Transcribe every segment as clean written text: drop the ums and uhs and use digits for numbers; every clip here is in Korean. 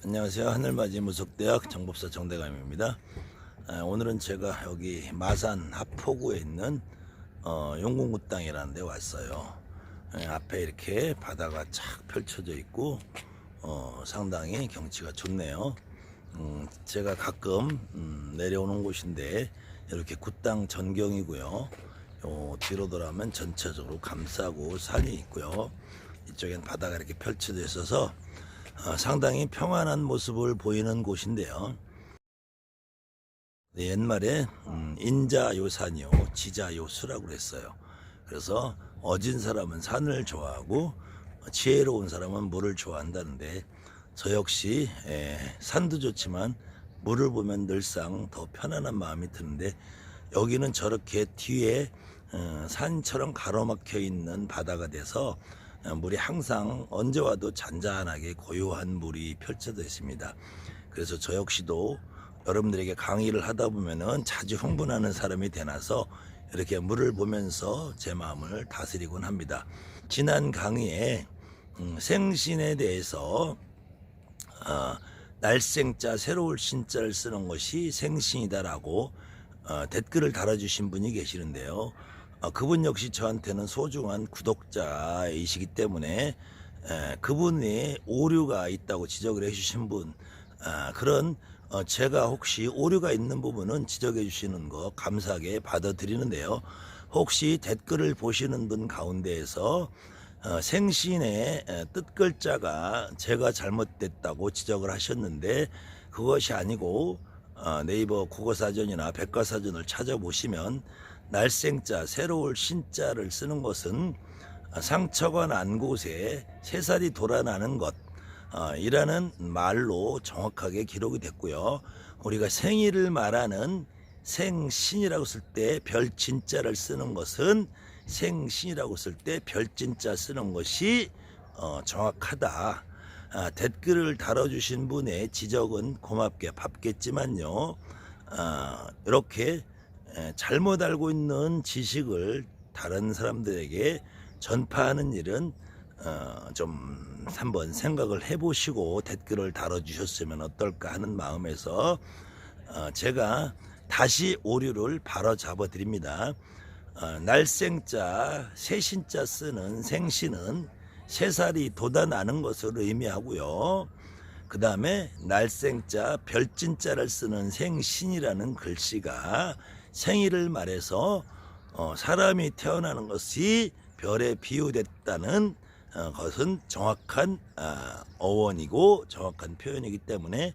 안녕하세요. 하늘맞이 무속대학 정법사 정대감입니다. 오늘은 제가 여기 마산 하포구에 있는 용궁구 땅이라는 데 왔어요. 앞에 이렇게 바다가 착 펼쳐져 있고 상당히 경치가 좋네요. 제가 가끔 내려오는 곳인데 이렇게 굿땅 전경이고요. 뒤로 돌아오면 전체적으로 감싸고 산이 있고요. 이쪽엔 바다가 이렇게 펼쳐져 있어서 상당히 평안한 모습을 보이는 곳인데요. 옛말에 인자요산이요 지자요수라고 그랬어요. 그래서 어진 사람은 산을 좋아하고 지혜로운 사람은 물을 좋아한다는데, 저 역시 산도 좋지만 물을 보면 늘상 더 편안한 마음이 드는데, 여기는 저렇게 뒤에 산처럼 가로막혀 있는 바다가 돼서 물이 항상 언제 와도 잔잔하게 고요한 물이 펼쳐져 있습니다. 그래서 저 역시도 여러분들에게 강의를 하다 보면은 자주 흥분하는 사람이 되나서 이렇게 물을 보면서 제 마음을 다스리곤 합니다. 지난 강의에 생신에 대해서 날생자 새로울 신자를 쓰는 것이 생신이다라고 댓글을 달아주신 분이 계시는데요. 그분 역시 저한테는 소중한 구독자이시기 때문에 그분이 오류가 있다고 지적을 해주신 분, 그런 제가 혹시 오류가 있는 부분은 지적해 주시는 거 감사하게 받아들이는데요. 혹시 댓글을 보시는 분 가운데에서 생신의 뜻글자가 제가 잘못됐다고 지적을 하셨는데, 그것이 아니고 네이버 국어사전이나 백과사전을 찾아보시면 날생자 새로울 신자를 쓰는 것은 상처가 난 곳에 새살이 돌아나는 것 이라는 말로 정확하게 기록이 됐고요. 우리가 생일을 말하는 생신이라고 쓸 때 별진자를 쓰는 것은 생신이라고 쓸 때 별진자 쓰는 것이 정확하다. 댓글을 달아주신 분의 지적은 고맙게 받겠지만요, 이렇게 잘못 알고 있는 지식을 다른 사람들에게 전파하는 일은 좀 한번 생각을 해보시고 댓글을 달아주셨으면 어떨까 하는 마음에서 제가 다시 오류를 바로잡아 드립니다. 날생자 새신자 쓰는 생신은 새살이 돋아나는 것을 의미하고요. 그 다음에 날생자 별진자를 쓰는 생신이라는 글씨가 생일을 말해서 사람이 태어나는 것이 별에 비유됐다는 것은 정확한 어원이고 정확한 표현이기 때문에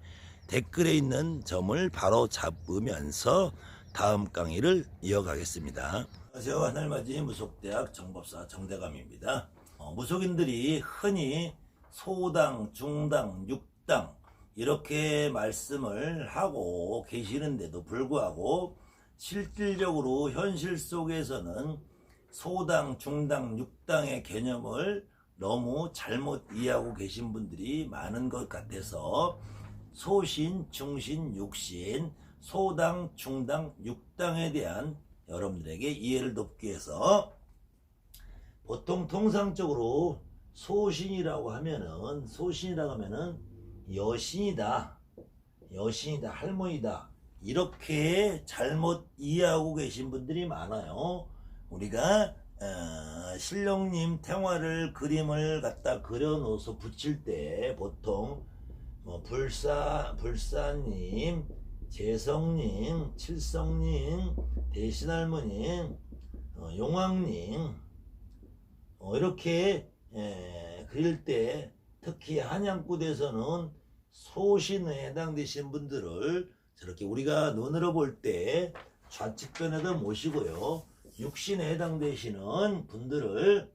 댓글에 있는 점을 바로 잡으면서 다음 강의를 이어가겠습니다. 안녕하세요. 하늘맞이 무속대학 정법사 정대감입니다. 무속인들이 흔히 소당, 중당, 육당 이렇게 말씀을 하고 계시는데도 불구하고 실질적으로 현실 속에서는 소당, 중당, 육당의 개념을 너무 잘못 이해하고 계신 분들이 많은 것 같아서 소신, 중신, 육신, 소당, 중당, 육당에 대한 여러분들에게 이해를 돕기 위해서, 보통 통상적으로 소신이라고 하면은 여신이다, 할머니다 이렇게 잘못 이해하고 계신 분들이 많아요. 우리가 신령님 태화를 그림을 갖다 그려놓아서 붙일 때 보통 불사님, 재성님, 칠성님, 대신할머님, 용왕님 이렇게 그릴 때, 특히 한양굿에서는 소신에 해당되신 분들을 저렇게 우리가 눈으로 볼 때 좌측편에도 모시고요, 육신에 해당되시는 분들을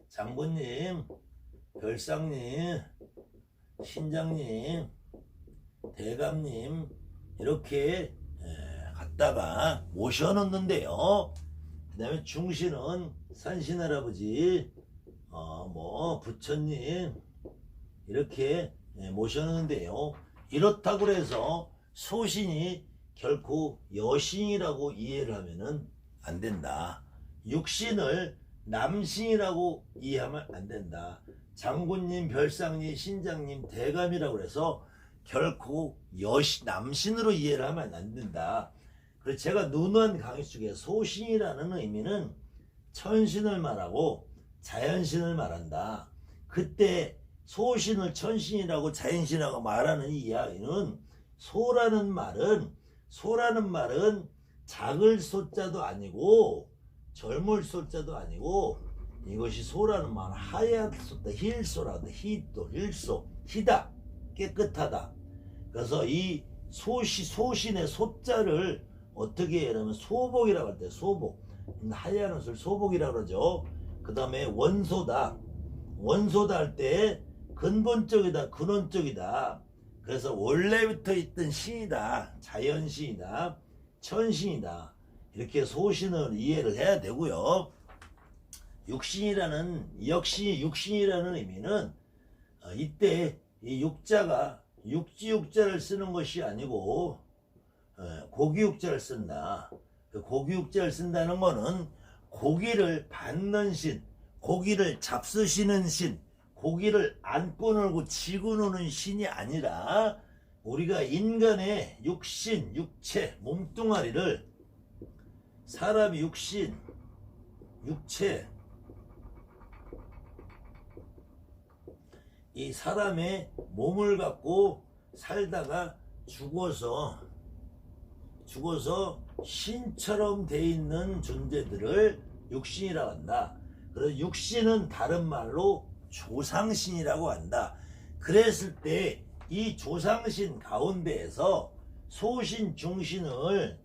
장군님, 별상님, 신장님, 대감님 이렇게 갖다가 모셔놓는데요. 그 다음에 중신은 산신할아버지, 부처님 이렇게 모셔놓는데요. 이렇다고 해서 소신이 결코 여신이라고 이해를 하면은 안 된다. 육신을 남신이라고 이해하면 안 된다. 장군님, 별상님, 신장님, 대감이라고 해서 결코 남신으로 이해를 하면 안 된다. 그래서 제가 누누한 강의 속에 소신이라는 의미는 천신을 말하고 자연신을 말한다. 그때 소신을 천신이라고 자연신이라고 말하는 이 이야기는 소라는 말은 작을 소자도 아니고 젊을 소자도 아니고 이것이 소라는 말은 하얗 소다, 힐소라다. 힐소, 희다, 깨끗하다. 그래서 이 소신의 소자를 어떻게 하냐면 소복이라고 할 때 소복, 하얀 옷을 소복이라고 그러죠. 그 다음에 원소다 할 때 근본적이다, 근원적이다. 그래서 원래부터 있던 신이다, 자연신이다, 천신이다. 이렇게 소신을 이해를 해야 되고요. 육신이라는 의미는 이때 이 육자가 육지육자를 쓰는 것이 아니고 고기육자를 쓴다. 고기육자를 쓴다는 거는 고기를 받는 신, 고기를 잡수시는 신, 고기를 안고 놀고 지고 노는 신이 아니라 우리가 인간의 육신, 육체, 몸뚱아리를 사람의 육신, 육체, 이 사람의 몸을 갖고 살다가 죽어서 신처럼 돼 있는 존재들을 육신이라고 한다. 그래서 육신은 다른 말로 조상신이라고 한다. 그랬을 때 이 조상신 가운데에서 소신 중신을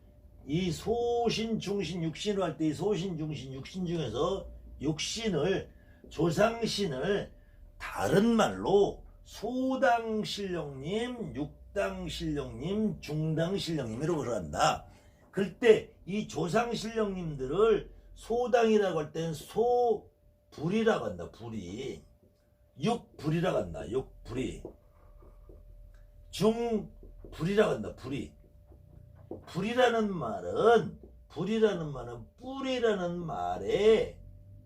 이 소신 중신 육신으로 할 때 이 소신 중신 육신 중에서 육신을 조상신을 다른 말로 소당신령님, 육당신령님, 중당신령님이라고 그런다. 그럴 때 이 조상신령님들을 소당이라고 할 때는 소불이라고 한다. 불이. 육불이라고 한다. 육불이. 중불이라고 한다. 불이. 불이라는 말은 뿌리라는 말의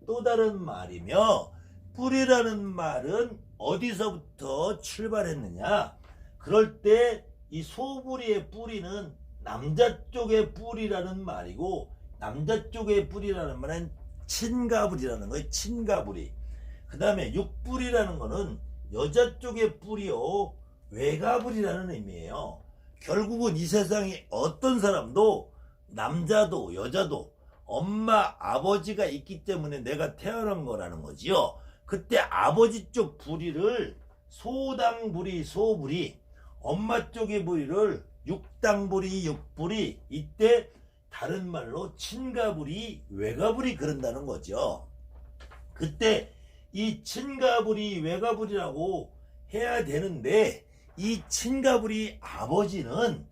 또 다른 말이며, 뿌리라는 말은 어디서부터 출발했느냐? 그럴 때 이 소불이의 뿌리는 남자 쪽의 뿌리라는 말이고, 남자 쪽의 뿌리라는 말은 친가불이라는 거예요. 친가불이. 그 다음에 육불이라는 거는 여자 쪽의 뿌리요, 외가불이라는 의미예요. 결국은 이 세상에 어떤 사람도 남자도 여자도 엄마 아버지가 있기 때문에 내가 태어난 거라는 거지요. 그때 아버지 쪽 부리를 소당부리, 소부리, 엄마 쪽의 부리를 육당부리, 육부리, 이때 다른 말로 친가부리, 외가부리 그런다는 거죠. 그때 이 친가부리, 외가부리라고 해야 되는데, 이 친가부리 아버지는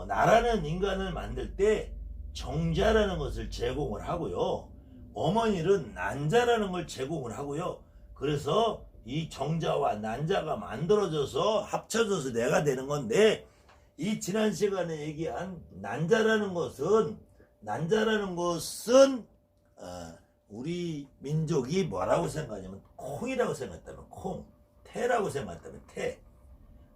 나라는 인간을 만들 때 정자라는 것을 제공을 하고요, 어머니는 난자라는 걸 제공을 하고요. 그래서 이 정자와 난자가 만들어져서 합쳐져서 내가 되는 건데, 이 지난 시간에 얘기한 난자라는 것은 우리 민족이 뭐라고 생각하냐면 콩이라고 생각했다면 콩, 태라고 생각했다면 태.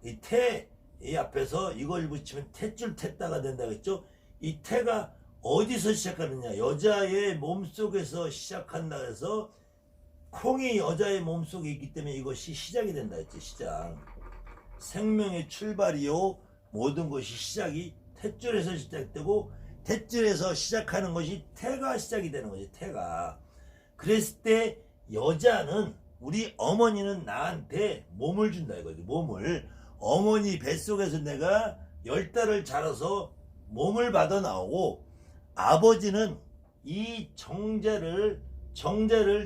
이 태, 이 앞에서 이걸 붙이면 태줄 태따가 된다고 했죠. 이 태가 어디서 시작하느냐? 여자의 몸속에서 시작한다 해서 콩이 여자의 몸속에 있기 때문에 이것이 시작이 된다 했지. 시작. 생명의 출발이요, 모든 것이 시작이 탯줄에서 시작되고, 탯줄에서 시작하는 것이 태가 시작이 되는 거지. 태가. 그랬을 때 여자는, 우리 어머니는 나한테 몸을 준다 이거지. 몸을. 어머니 뱃속에서 내가 10달을 자라서 몸을 받아 나오고, 아버지는 이 정자를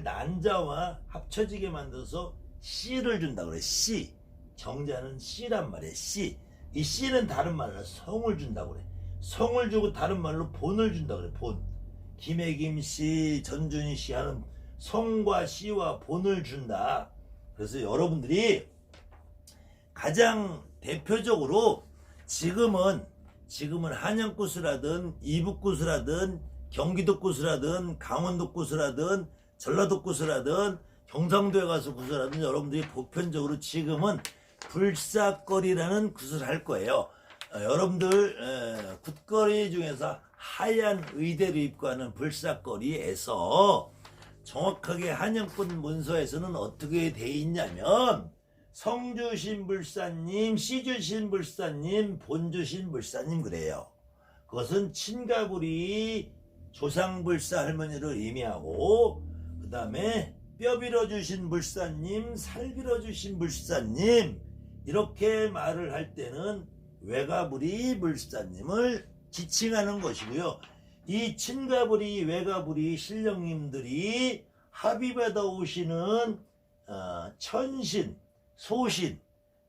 난자와 합쳐지게 만들어서 씨를 준다 그래. 씨. 정자는 씨란 말이야. 씨. 이 씨는 다른 말로 성을 준다 그래. 성을 주고 다른 말로 본을 준다 그래. 본. 김혜김 씨, 전준희 씨 하는 성과 씨와 본을 준다. 그래서 여러분들이 가장 대표적으로 지금은 한양구슬하든 이북구슬하든 경기도 구슬하든 강원도 구슬하든 전라도 구슬하든 경상도에 가서 구슬하면 여러분들이 보편적으로 지금은 불사거리라는 구슬을 할 거예요. 여러분들 굿거리 중에서 하얀 의대를 입고 하는 불사거리에서 정확하게 한영권 문서에서는 어떻게 돼 있냐면 성주신불사님, 시주신불사님, 본주신불사님 그래요. 그것은 친가부리 조상불사 할머니를 의미하고 그 다음에 뼈 빌어주신 불사님, 살 빌어주신 불사님 이렇게 말을 할 때는 외가부리 불사님을 지칭하는 것이고요. 이 친가부리, 외가부리 신령님들이 합의받아 오시는 천신, 소신,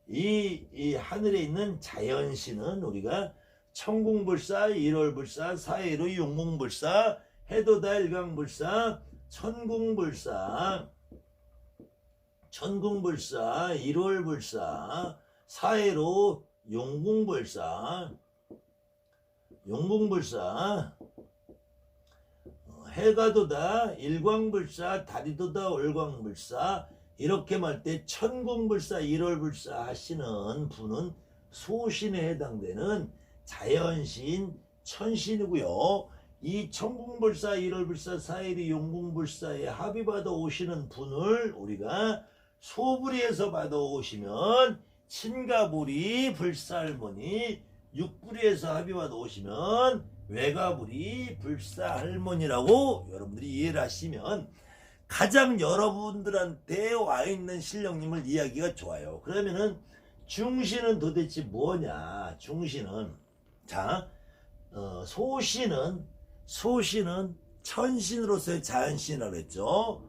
이 하늘에 있는 자연신은 우리가 천궁불사, 일월불사, 사해로 용궁불사, 해도다 일광불사, 천궁불사, 일월불사, 사해로 용궁불사, 해가도다 일광불사, 다리도다 월광불사 이렇게 말 때 천궁불사, 일월불사 하시는 분은 소신에 해당되는 자연신, 천신이고요. 이 천궁불사, 일월불사, 사해리 용궁불사에 합의받아 오시는 분을 우리가 소부리에서 받아 오시면 친가부리 불사할머니, 육부리에서 합의받아 오시면 외가부리 불사할머니라고 여러분들이 이해를 하시면 가장 여러분들한테 와 있는 신령님을 이야기가 좋아요. 그러면은 중신은 도대체 뭐냐? 중신은 자 소신은 천신으로서의 자연신이라고 했죠.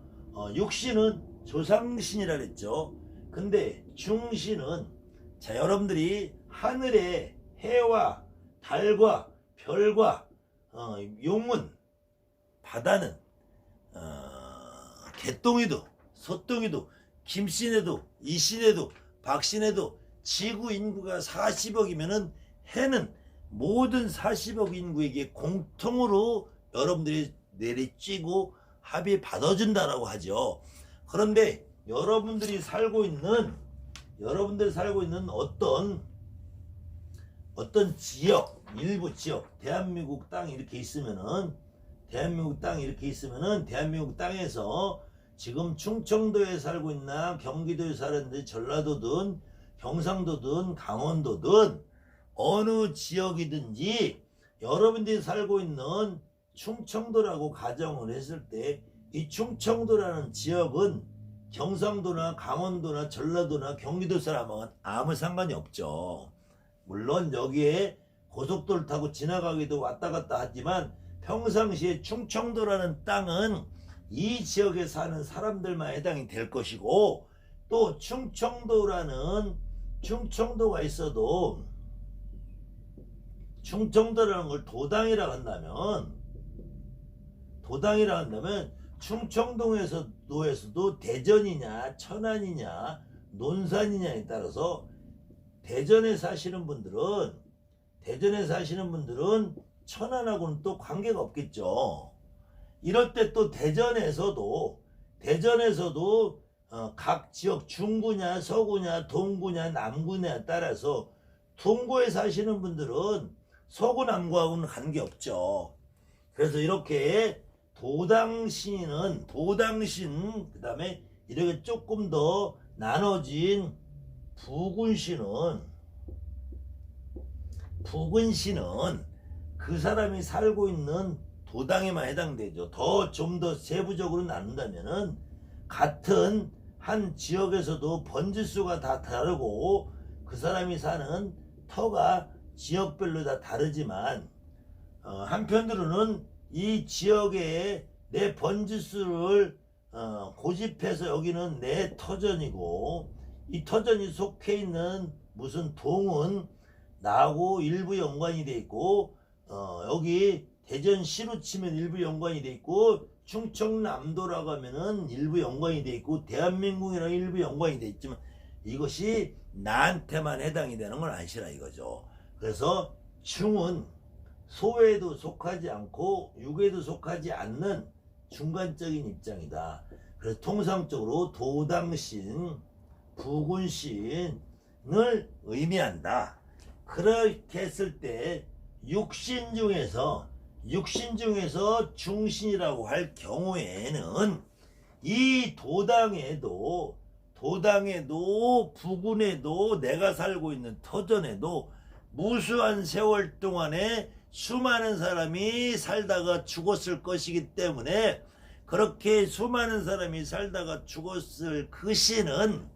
육신은 조상신이라고 했죠. 근데 중신은 자 여러분들이 하늘의 해와 달과 별과 용은 바다는 개똥이도 소똥이도 김신에도 이신에도 박신에도 지구 인구가 40억이면은 해는 모든 40억 인구에게 공통으로 여러분들이 내리쬐고 합의 받아준다라고 하죠. 그런데 여러분들이 살고 있는 어떤 지역, 일부 지역, 대한민국 땅 이렇게 있으면은 대한민국 땅에서 지금 충청도에 살고 있나 경기도에 사는데 전라도든 경상도든 강원도든 어느 지역이든지 여러분들이 살고 있는 충청도라고 가정을 했을 때 이 충청도라는 지역은 경상도나 강원도나 전라도나 경기도 사람은 아무 상관이 없죠. 물론 여기에 고속도로 타고 지나가기도 왔다 갔다 하지만 평상시에 충청도라는 땅은 이 지역에 사는 사람들만 해당이 될 것이고 또 충청도가 있어도 충청도라는 걸 도당이라고 한다면 충청도에서도 대전이냐 천안이냐 논산이냐에 따라서 대전에 사시는 분들은 천안하고는 또 관계가 없겠죠. 이럴 때 또 대전에서도 각 지역 중구냐 서구냐 동구냐 남구냐에 따라서 동구에 사시는 분들은 서구 남구하고는 관계없죠. 그래서 이렇게 도당신 그 다음에 이렇게 조금 더 나눠진 부군신은 그 사람이 살고 있는 도당에만 해당되죠. 좀 더 세부적으로 나눈다면은 같은 한 지역에서도 번지수가 다 다르고 그 사람이 사는 터가 지역별로 다 다르지만 한편으로는 이 지역에 내 번지수를 고집해서 여기는 내 터전이고 이 터전이 속해 있는 무슨 동은 나하고 일부 연관이 돼 있고 여기 대전시로 치면 일부 연관이 돼 있고 충청남도라고 하면은 일부 연관이 돼 있고 대한민국이랑 일부 연관이 돼 있지만 이것이 나한테만 해당이 되는 건 아니시라 이거죠. 그래서 충은 소에도 속하지 않고 육에도 속하지 않는 중간적인 입장이다. 그래서 통상적으로 도당신, 부군신을 의미한다. 그렇게 했을 때 육신 중에서 중신이라고 할 경우에는 이 도당에도 부군에도 내가 살고 있는 터전에도 무수한 세월 동안에 수많은 사람이 살다가 죽었을 것이기 때문에 그렇게 수많은 사람이 살다가 죽었을 그 신은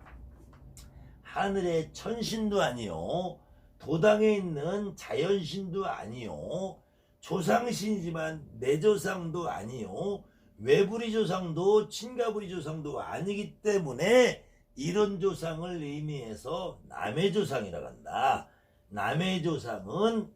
하늘의 천신도 아니요, 도당에 있는 자연신도 아니요, 조상신이지만 내조상도 아니요, 외부리 조상도 친가부리 조상도 아니기 때문에 이런 조상을 의미해서 남의 조상이라고 한다. 남의 조상은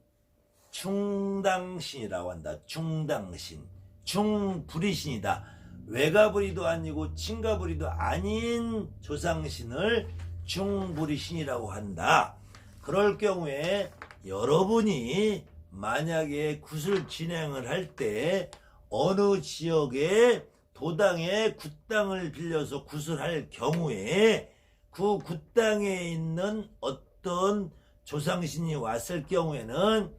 충당신이라고 한다. 충당신, 중부리신이다. 외가부리도 아니고 친가부리도 아닌 조상신을 중부리신이라고 한다. 그럴 경우에 여러분이 만약에 굿을 진행을 할 때 어느 지역에 도당에 굿당을 빌려서 굿을 할 경우에 그 굿당에 있는 어떤 조상신이 왔을 경우에는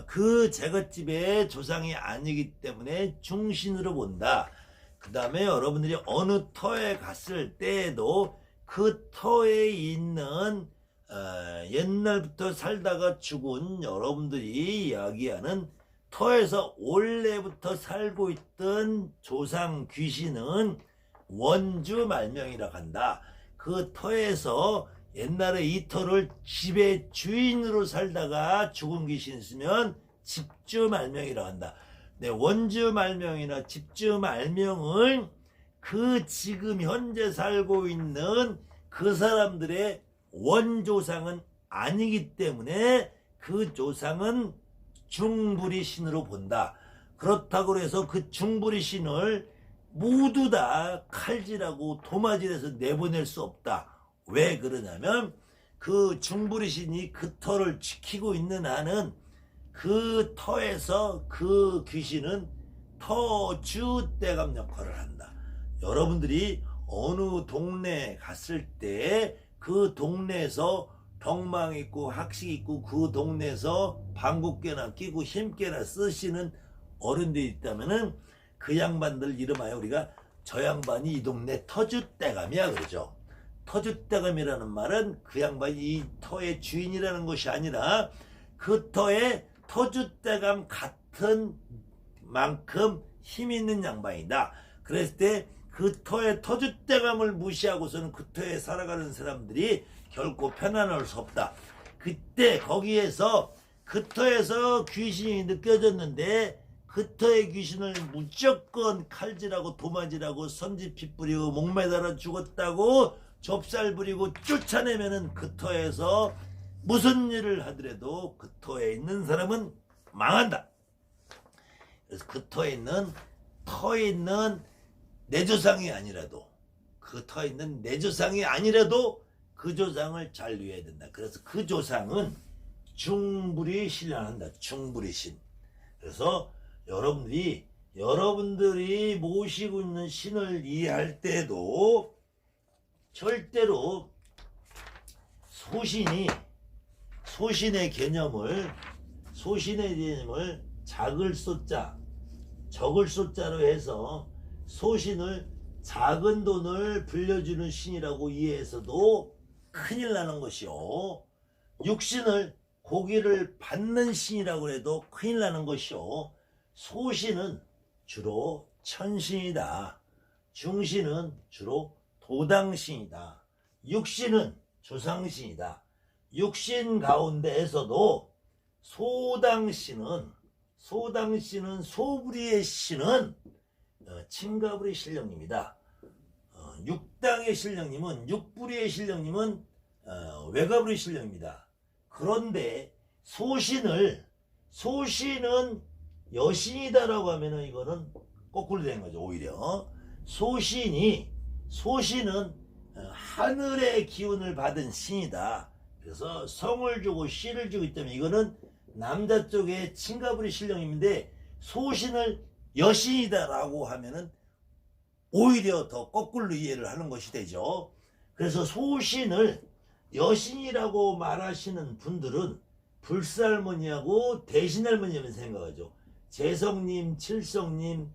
그 제갓집의 조상이 아니기 때문에 중신으로 본다. 그 다음에 여러분들이 어느 터에 갔을 때에도 그 터에 있는 옛날부터 살다가 죽은 여러분들이 이야기하는 터에서 원래부터 살고 있던 조상 귀신은 원주 말명이라고 한다. 그 터에서 옛날에 이 터를 집의 주인으로 살다가 죽은 귀신이 있으면 집주 말명이라고 한다. 네, 원주 말명이나 집주 말명은 그 지금 현재 살고 있는 그 사람들의 원조상은 아니기 때문에 그 조상은 중부리 신으로 본다. 그렇다고 해서 그 중부리 신을 모두 다 칼질하고 도마질해서 내보낼 수 없다. 왜 그러냐면 그 중부리 신이 그 터를 지키고 있는 한은 그 터에서 그 귀신은 터주대감 역할을 한다. 여러분들이 어느 동네에 갔을 때 그 동네에서 덕망 있고 학식 있고 그 동네에서 방귀깨나 끼고 힘깨나 쓰시는 어른들이 있다면은 그 양반들 이름하여 우리가 저 양반이 이 동네 터주대감이야 그러죠. 터주대감이라는 말은 그 양반이 이 터의 주인이라는 것이 아니라 그 터의 터주대감 같은 만큼 힘 있는 양반이다. 그랬을 때 그 터의 터주대감을 무시하고서는 그 터에 살아가는 사람들이 결코 편안할 수 없다. 그때 거기에서 그 터에서 귀신이 느껴졌는데 그 터의 귀신을 무조건 칼질하고 도마질하고 선지피 뿌리고 목매달아 죽었다고 좁쌀 부리고 쫓아내면은 그 터에서 무슨 일을 하더라도 그 터에 있는 사람은 망한다. 그래서 그 터에 있는 내조상이 아니라도 그 터에 있는 내조상이 아니라도 그 조상을 잘 위해야 된다. 그래서 그 조상은 중부리 신이라 한다. 중부리 신. 그래서 여러분들이 모시고 있는 신을 이해할 때도 절대로 소신의 개념을 작을 소자, 적을 소자로 해서 소신을 작은 돈을 불려주는 신이라고 이해해서도 큰일 나는 것이요. 육신을 고기를 받는 신이라고 해도 큰일 나는 것이요. 소신은 주로 천신이다. 중신은 주로 도당신이다. 육신은 조상신이다. 육신 가운데에서도 소당신은 소부리의 신은 친가부리 신령님이다. 육당의 신령님은 육부리의 신령님은 외가부리 신령입니다. 그런데 소신은 여신이다라고 하면은 이거는 거꾸로 된 거죠. 오히려 소신은 하늘의 기운을 받은 신이다. 그래서 성을 주고 씨를 주기 때문에 이거는 남자 쪽의 친가부리 신령님인데 소신을 여신이다라고 하면은 오히려 더 거꾸로 이해를 하는 것이 되죠. 그래서 소신을 여신이라고 말하시는 분들은 불살머니하고 대신할머니만 생각하죠. 재성님, 칠성님,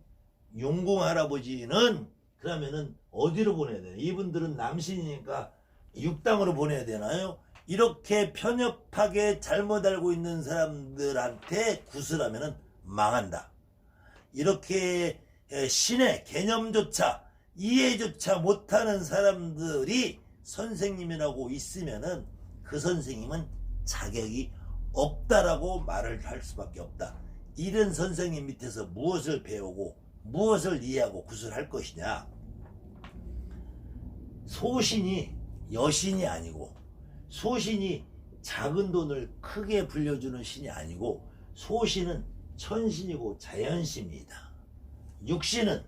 용궁할아버지는 그러면은 어디로 보내야 되나? 이분들은 남신이니까 육당으로 보내야 되나요? 이렇게 편협하게 잘못 알고 있는 사람들한테 구슬하면은 망한다. 이렇게 신의 개념조차 이해조차 못하는 사람들이 선생님이라고 있으면은 그 선생님은 자격이 없다라고 말을 할 수밖에 없다. 이런 선생님 밑에서 무엇을 배우고 무엇을 이해하고 구슬할 것이냐. 소신이 여신이 아니고 소신이 작은 돈을 크게 불려주는 신이 아니고 소신은 천신이고 자연신입니다. 육신은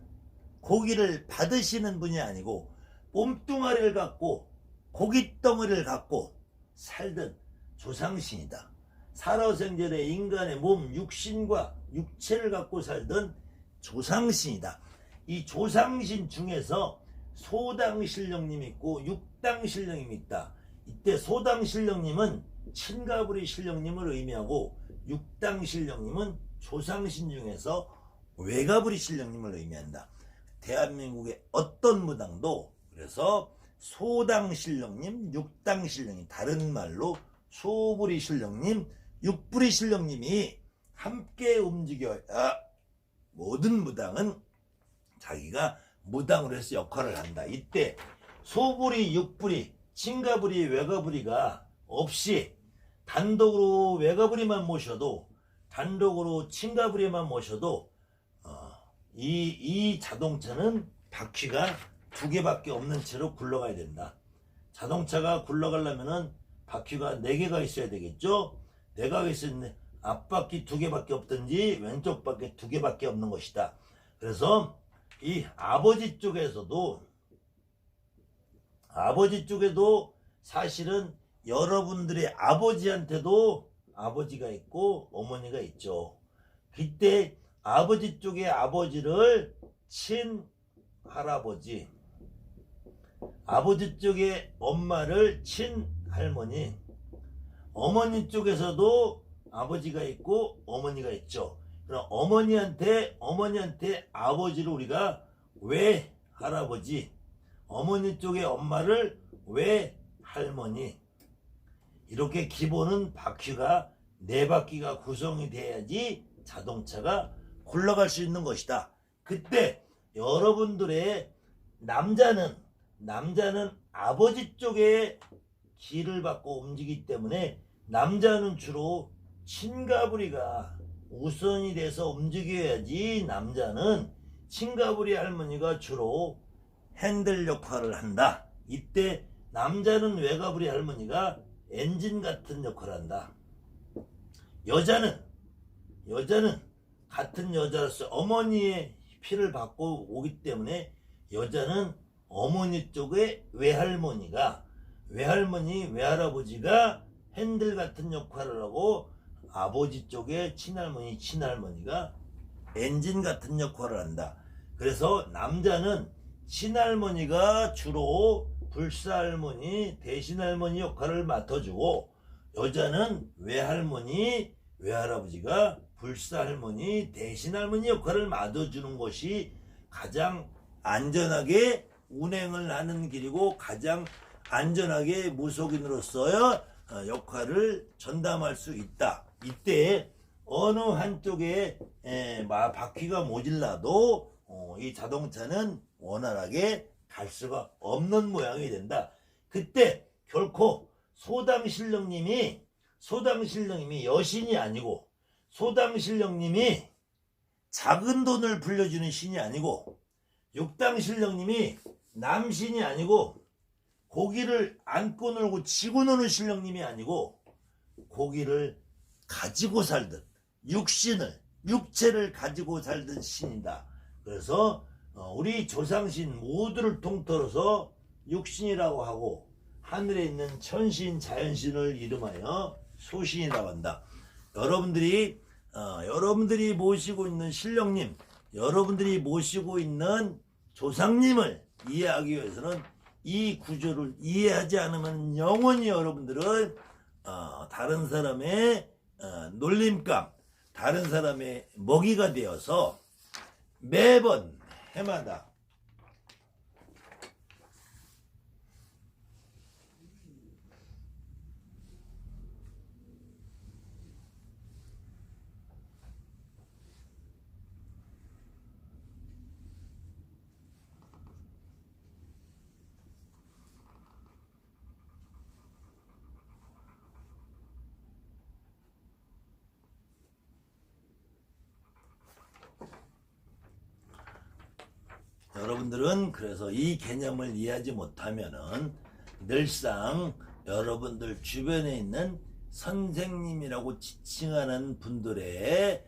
고기를 받으시는 분이 아니고 몸뚱아리를 갖고 고깃덩어리를 갖고 살던 조상신이다. 살아생전에 인간의 몸, 육신과 육체를 갖고 살던 조상신이다. 이 조상신 중에서 소당신령님이 있고 육당신령님이 있다. 이때 소당신령님은 친가부리 신령님을 의미하고 육당신령님은 조상신 중에서 외가부리 신령님을 의미한다. 대한민국의 어떤 무당도 그래서 소당신령님, 육당신령님, 다른 말로 소부리 신령님, 육부리 신령님이 함께 움직여야 모든 무당은 자기가 무당으로 해서 역할을 한다. 이때 소부리, 육부리, 친가부리, 외가부리가 없이 단독으로 외가부리만 모셔도 단독으로 친가부리만 모셔도 이 자동차는 바퀴가 2개밖에 없는 채로 굴러가야 된다. 자동차가 굴러가려면은 바퀴가 4개가 있어야 되겠죠. 4개가 있었는데 앞바퀴 2개밖에 없든지 왼쪽 바퀴 2개밖에 없는 것이다. 그래서 이 아버지 쪽에도 사실은 여러분들의 아버지한테도 아버지가 있고 어머니가 있죠. 그때 아버지 쪽의 아버지를 친할아버지, 아버지 쪽의 엄마를 친할머니, 어머니 쪽에서도 아버지가 있고 어머니가 있죠. 그럼 어머니한테 아버지를 우리가 외할아버지, 어머니 쪽의 엄마를 외할머니, 이렇게 기본은 바퀴가 4바퀴가 구성이 돼야지 자동차가 굴러갈 수 있는 것이다. 그때 여러분들의 남자는 아버지 쪽에 기를 받고 움직이기 때문에 남자는 주로 친가부리가 우선이 돼서 움직여야지 남자는 친가부리 할머니가 주로 핸들 역할을 한다. 이때 남자는 외가부리 할머니가 엔진 같은 역할을 한다. 여자는 같은 여자로서 어머니의 피를 받고 오기 때문에 여자는 어머니 쪽의 외할아버지가 핸들 같은 역할을 하고 아버지 쪽의 친할머니가 엔진 같은 역할을 한다. 그래서 남자는 친할머니가 주로 불사할머니, 대신할머니 역할을 맡아주고 여자는 외할아버지가 불사할머니, 대신할머니 역할을 맡아주는 것이 가장 안전하게 운행을 하는 길이고 가장 안전하게 무속인으로서의 역할을 전담할 수 있다. 이때 어느 한쪽에 바퀴가 모질라도 이 자동차는 원활하게 갈 수가 없는 모양이 된다. 그때 결코 소당신령님이 여신이 아니고 소당신령님이 작은 돈을 불려주는 신이 아니고 육당신령님이 남신이 아니고 고기를 안고 놀고 지고 노는 신령님이 아니고 고기를 가지고 살던 육체를 가지고 살던 신이다. 그래서 우리 조상신 모두를 통틀어서 육신이라고 하고 하늘에 있는 천신 자연신을 이름하여 소신이라고 한다. 여러분들이 모시고 있는 신령님, 여러분들이 모시고 있는 조상님을 이해하기 위해서는 이 구조를 이해하지 않으면 영원히 여러분들은 다른 사람의 놀림감, 다른 사람의 먹이가 되어서 매번 해마다 여러분들은 그래서 이 개념을 이해하지 못하면은 늘상 여러분들 주변에 있는 선생님이라고 지칭하는 분들의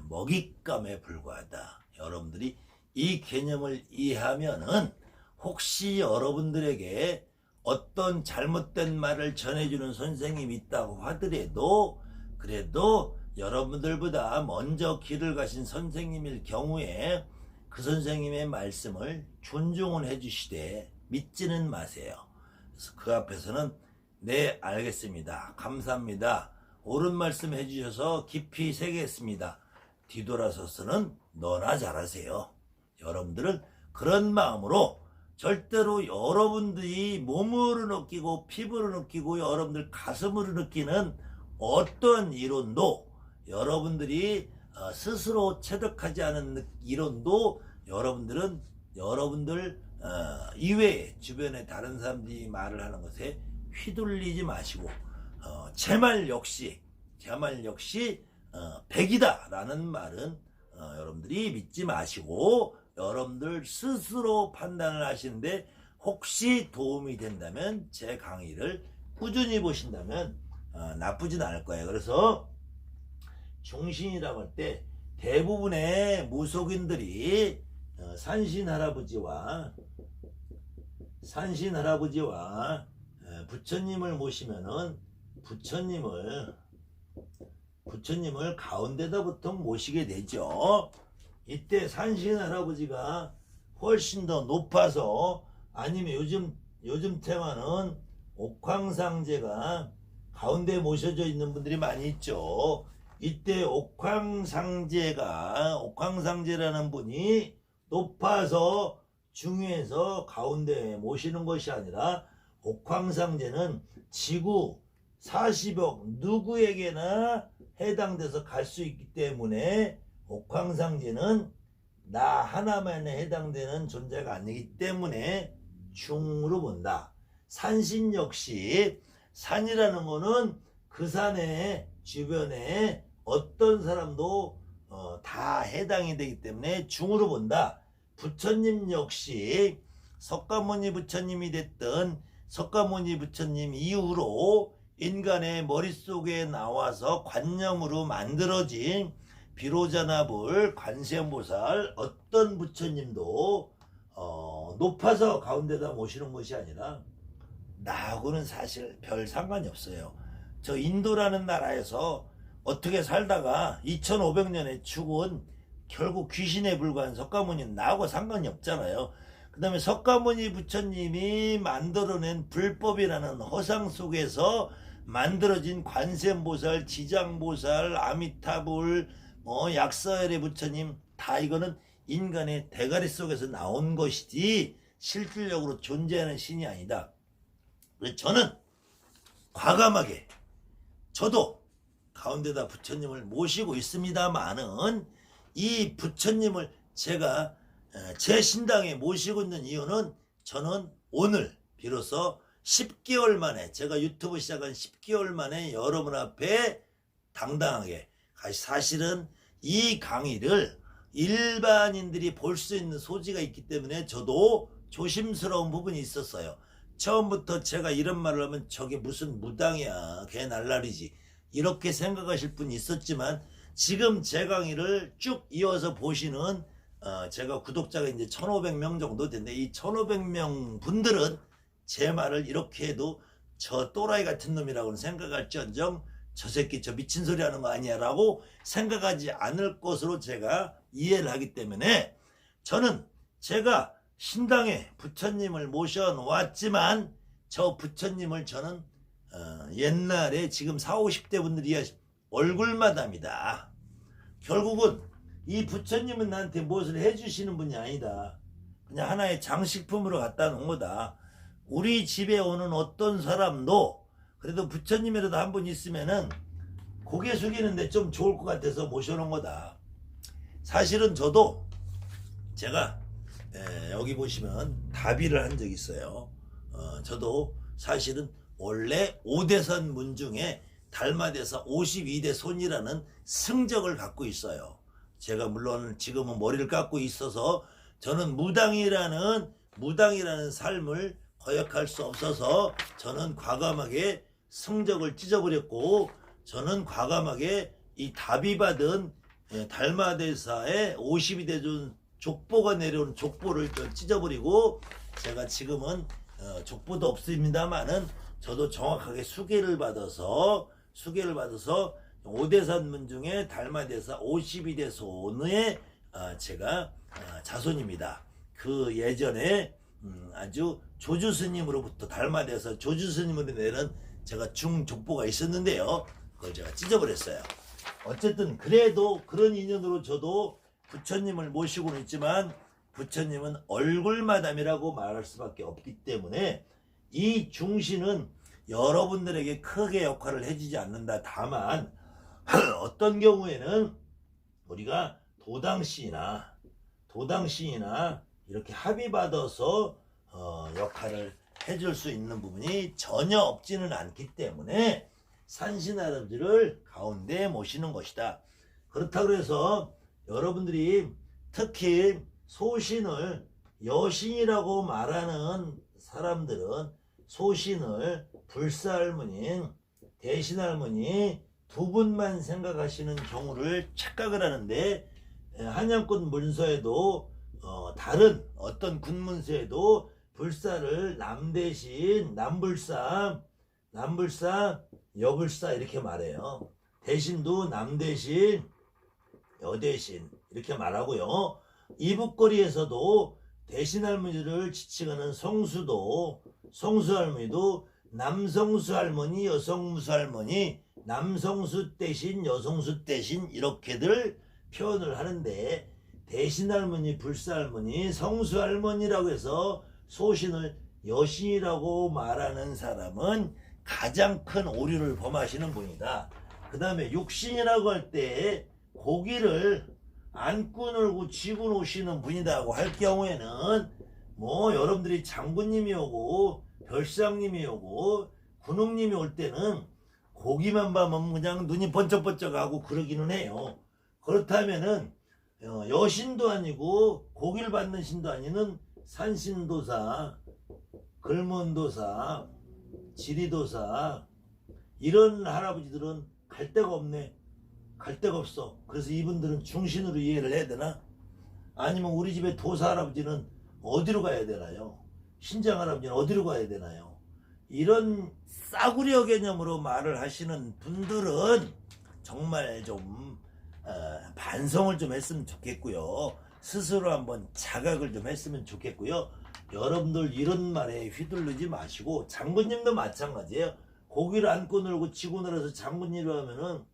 먹잇감에 불과하다. 여러분들이 이 개념을 이해하면은 혹시 여러분들에게 어떤 잘못된 말을 전해주는 선생님이 있다고 하더라도 그래도 여러분들보다 먼저 길을 가신 선생님일 경우에 그 선생님의 말씀을 존중을 해주시되 믿지는 마세요. 그래서 그 앞에서는 네 알겠습니다. 감사합니다. 옳은 말씀 해주셔서 깊이 새겠습니다. 뒤돌아서서는 너나 잘하세요. 여러분들은 그런 마음으로 절대로 여러분들이 몸으로 느끼고 피부로 느끼고 여러분들 가슴으로 느끼는 어떤 이론도 여러분들이 스스로 체득하지 않은 이론도 여러분들 이외에 주변에 다른 사람들이 말을 하는 것에 휘둘리지 마시고 제 말 역시 백이다 라는 말은 여러분들이 믿지 마시고 여러분들 스스로 판단을 하시는데 혹시 도움이 된다면 제 강의를 꾸준히 보신다면 나쁘진 않을 거예요. 그래서 중신이라고 할 때 대부분의 무속인들이 산신 할아버지와 부처님을 모시면은 부처님을 가운데다 보통 모시게 되죠. 이때 산신 할아버지가 훨씬 더 높아서 아니면 요즘 테마는 옥황상제가 가운데 모셔져 있는 분들이 많이 있죠. 이때 옥황상제라는 분이 높아서 중요해서 가운데 모시는 것이 아니라 옥황상제는 지구 40억 누구에게나 해당돼서 갈 수 있기 때문에 옥황상제는 나 하나만에 해당되는 존재가 아니기 때문에 중으로 본다. 산신 역시 산이라는 거는 그 산의 주변에 어떤 사람도 다 해당이 되기 때문에 중으로 본다. 부처님 역시 석가모니 부처님이 됐던 석가모니 부처님 이후로 인간의 머릿속에 나와서 관념으로 만들어진 비로자나불, 관세음보살 어떤 부처님도 높아서 가운데다 모시는 것이 아니라 나하고는 사실 별 상관이 없어요. 저 인도라는 나라에서 어떻게 살다가 2500년에 죽은 결국 귀신에 불과한 석가모니는 나하고 상관이 없잖아요. 그 다음에 석가모니 부처님이 만들어낸 불법이라는 허상 속에서 만들어진 관세음보살, 지장보살, 아미타불, 약사열의 부처님 다 이거는 인간의 대가리 속에서 나온 것이지 실질적으로 존재하는 신이 아니다. 그래서 저는 과감하게 저도 가운데다 부처님을 모시고 있습니다만은 이 부처님을 제가 제 신당에 모시고 있는 이유는 저는 오늘 비로소 10개월 만에 제가 유튜브 시작한 10개월 만에 여러분 앞에 당당하게 사실은 이 강의를 일반인들이 볼 수 있는 소지가 있기 때문에 저도 조심스러운 부분이 있었어요. 처음부터 제가 이런 말을 하면 저게 무슨 무당이야 걔 날라리지 이렇게 생각하실 분이 있었지만 지금 제 강의를 쭉 이어서 보시는 제가 구독자가 이제 1500명 정도 됐는데 이 1500명 분들은 제 말을 이렇게 해도 저 또라이 같은 놈이라고는 생각할지언정 저 새끼 저 미친 소리 하는 거 아니야 라고 생각하지 않을 것으로 제가 이해를 하기 때문에 저는 제가 신당에 부처님을 모셔놓았지만 저 부처님을 저는 옛날에 지금 40, 50대 분들이 얼굴마담이다. 결국은 이 부처님은 나한테 무엇을 해주시는 분이 아니다. 그냥 하나의 장식품으로 갖다 놓은 거다. 우리 집에 오는 어떤 사람도 그래도 부처님이라도 한 분 있으면은 고개 숙이는데 좀 좋을 것 같아서 모셔놓은 거다. 사실은 저도 제가 여기 보시면 다비를 한 적이 있어요. 저도 사실은 원래 5대선 문 중에 달마대사 52대 손이라는 승적을 갖고 있어요. 제가 물론 지금은 머리를 깎고 있어서 저는 무당이라는 삶을 거역할 수 없어서 저는 과감하게 승적을 찢어버렸고, 저는 과감하게 이 답이 받은 달마대사의 52대 준 족보가 내려온 족보를 찢어버리고, 제가 지금은 족보도 없습니다만은 저도 정확하게 수계를 받아서 5대산문 중에 달마대사 52대 손의 제가 자손입니다. 그 예전에 아주 조주스님으로부터 달마대사 조주스님으로 내는 제가 중족보가 있었는데요. 그걸 제가 찢어버렸어요. 어쨌든 그래도 그런 인연으로 저도 부처님을 모시고는 있지만 부처님은 얼굴마담이라고 말할 수밖에 없기 때문에 이 중신은 여러분들에게 크게 역할을 해주지 않는다. 다만 어떤 경우에는 우리가 도당신이나 이렇게 합의받아서 역할을 해줄 수 있는 부분이 전혀 없지는 않기 때문에 산신할아버지를 가운데 모시는 것이다. 그렇다고 해서 여러분들이 특히 소신을 여신이라고 말하는 사람들은 소신을 불사할머니, 대신할머니 두 분만 생각하시는 경우를 착각을 하는데, 한양군 문서에도 다른 어떤 군문서에도 불사를 남대신, 남불사, 여불사 이렇게 말해요. 대신도 남대신, 여대신 이렇게 말하고요. 이북거리에서도 대신할머니를 지칭하는 성수할머니도 남성수 할머니, 여성무수 할머니, 남성수 대신, 여성수 대신 이렇게들 표현을 하는데, 대신할머니, 불사할머니, 성수할머니라고 해서 소신을 여신이라고 말하는 사람은 가장 큰 오류를 범하시는 분이다. 그 다음에 육신이라고 할 때 고기를 안고 놀고 쥐고 노시는 분이라고 할 경우에는 뭐 여러분들이 장군님이 오고 별상님이 오고 군웅님이 올 때는 고기만 봐면 그냥 눈이 번쩍번쩍하고 그러기는 해요. 그렇다면은 여신도 아니고 고기를 받는 신도 아니는 산신도사, 글문도사, 지리도사 이런 할아버지들은 갈 데가 없네. 갈 데가 없어. 그래서 이분들은 중신으로 이해를 해야 되나? 아니면 우리 집에 도사 할아버지는 어디로 가야 되나요? 신장 할아버지는 어디로 가야 되나요? 이런 싸구려 개념으로 말을 하시는 분들은 정말 좀 반성을 좀 했으면 좋겠고요. 스스로 한번 자각을 좀 했으면 좋겠고요. 여러분들 이런 말에 휘둘르지 마시고, 장군님도 마찬가지예요. 고기를 안고 놀고 지고 놀아서 장군이라 하면은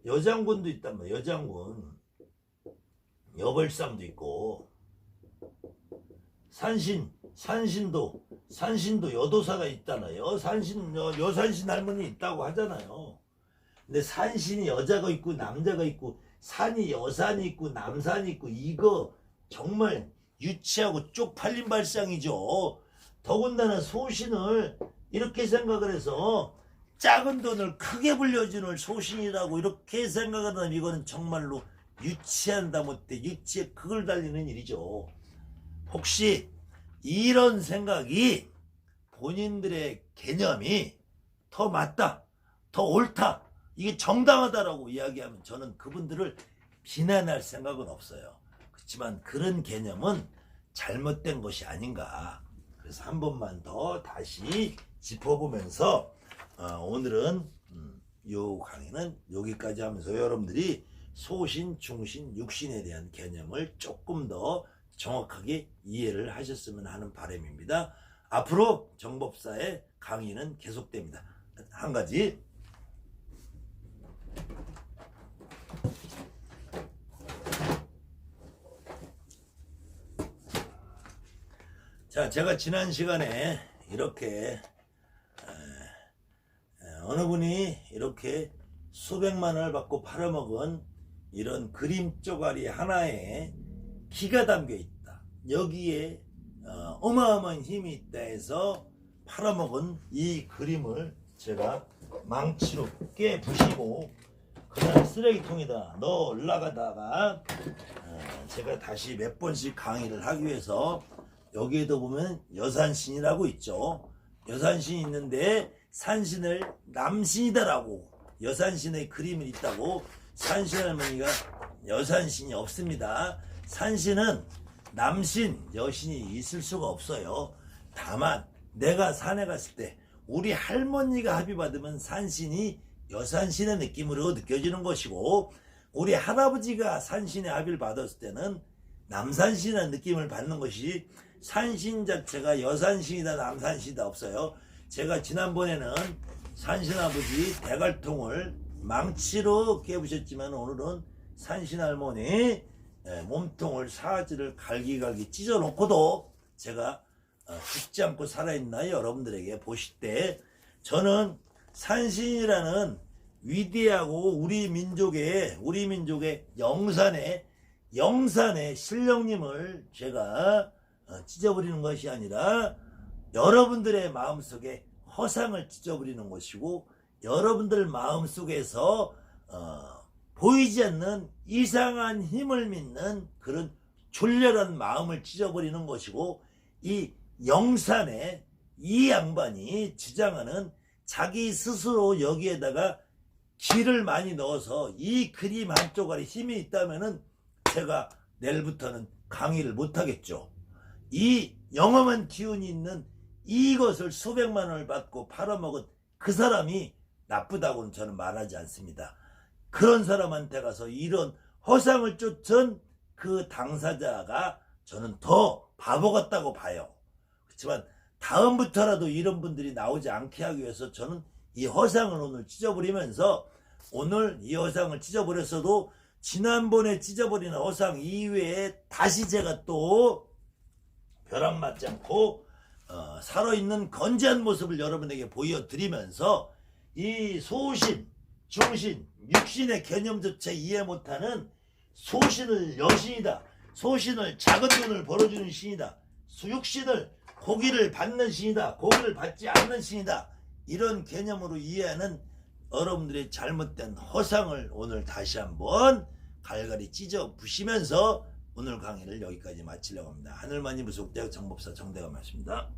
여장군도 있단 말이에요. 여장군, 여벌상도 있고, 산신도 여도사가 있잖아요. 여산신 할머니 있다고 하잖아요. 근데 산신이 여자가 있고 남자가 있고, 산이 여산이 있고 남산이 있고, 이거 정말 유치하고 쪽팔린 발상이죠. 더군다나 소신을 이렇게 생각을 해서 작은 돈을 크게 불려주는 소신이라고 이렇게 생각하면 이거는 정말로 유치한다 못해 유치에 극을 달리는 일이죠. 혹시 이런 생각이 본인들의 개념이 더 맞다, 더 옳다, 이게 정당하다라고 이야기하면 저는 그분들을 비난할 생각은 없어요. 그렇지만 그런 개념은 잘못된 것이 아닌가. 그래서 한 번만 더 다시 짚어보면서 오늘은 요 강의는 여기까지 하면서 여러분들이 소신, 중신, 육신에 대한 개념을 조금 더 정확하게 이해를 하셨으면 하는 바람입니다. 앞으로 정법사의 강의는 계속됩니다. 한 가지, 자, 제가 지난 시간에 이렇게 어느 분이 이렇게 수백만 원을 받고 팔아먹은 이런 그림 쪼가리 하나에 기가 담겨 있다, 여기에 어마어마한 힘이 있다 해서 팔아먹은 이 그림을 제가 망치로 깨부시고 그냥 쓰레기통에다 넣어 올라가다가 제가 다시 몇 번씩 강의를 하기 위해서, 여기에도 보면 여산신이라고 있죠. 여산신이 있는데 산신을 남신이다라고, 여산신의 그림이 있다고. 산신 할머니가 여산신이 없습니다. 산신은 남신, 여신이 있을 수가 없어요. 다만 내가 산에 갔을 때 우리 할머니가 합의 받으면 산신이 여산신의 느낌으로 느껴지는 것이고, 우리 할아버지가 산신의 합의를 받았을 때는 남산신의 느낌을 받는 것이, 산신 자체가 여산신이다 남산신이다 없어요. 제가 지난번에는 산신아버지 대갈통을 망치로 깨부셨지만, 오늘은 산신할머니 몸통을 사지를 갈기갈기 찢어놓고도 제가 죽지 않고 살아있나 여러분들에게 보실 때, 저는 산신이라는 위대하고 우리 민족의 영산의 신령님을 제가 찢어버리는 것이 아니라 여러분들의 마음속에 허상을 찢어버리는 것이고, 여러분들 마음속에서 보이지 않는 이상한 힘을 믿는 그런 졸렬한 마음을 찢어버리는 것이고, 이 영산에 이 양반이 주장하는 자기 스스로 여기에다가 기를 많이 넣어서 이 그림 한쪽알에 힘이 있다면은 제가 내일부터는 강의를 못하겠죠. 이 영험한 기운이 있는 이것을 수백만 원을 받고 팔아먹은 그 사람이 나쁘다고는 저는 말하지 않습니다. 그런 사람한테 가서 이런 허상을 쫓은 그 당사자가 저는 더 바보 같다고 봐요. 그렇지만 다음부터라도 이런 분들이 나오지 않게 하기 위해서 저는 이 허상을 오늘 찢어버리면서, 오늘 이 허상을 찢어버렸어도 지난번에 찢어버린 허상 이외에 다시 제가 또 벼락 맞지 않고 살아있는 건재한 모습을 여러분에게 보여드리면서, 이 소신, 중신, 육신의 개념조차 이해 못하는 소신을 여신이다, 소신을 작은 돈을 벌어주는 신이다, 육신을 고기를 받는 신이다, 고기를 받지 않는 신이다, 이런 개념으로 이해하는 여러분들의 잘못된 허상을 오늘 다시 한번 갈갈이 찢어 부시면서 오늘 강의를 여기까지 마치려고 합니다. 하늘만이 무속대학 정법사 정대감이었습니다.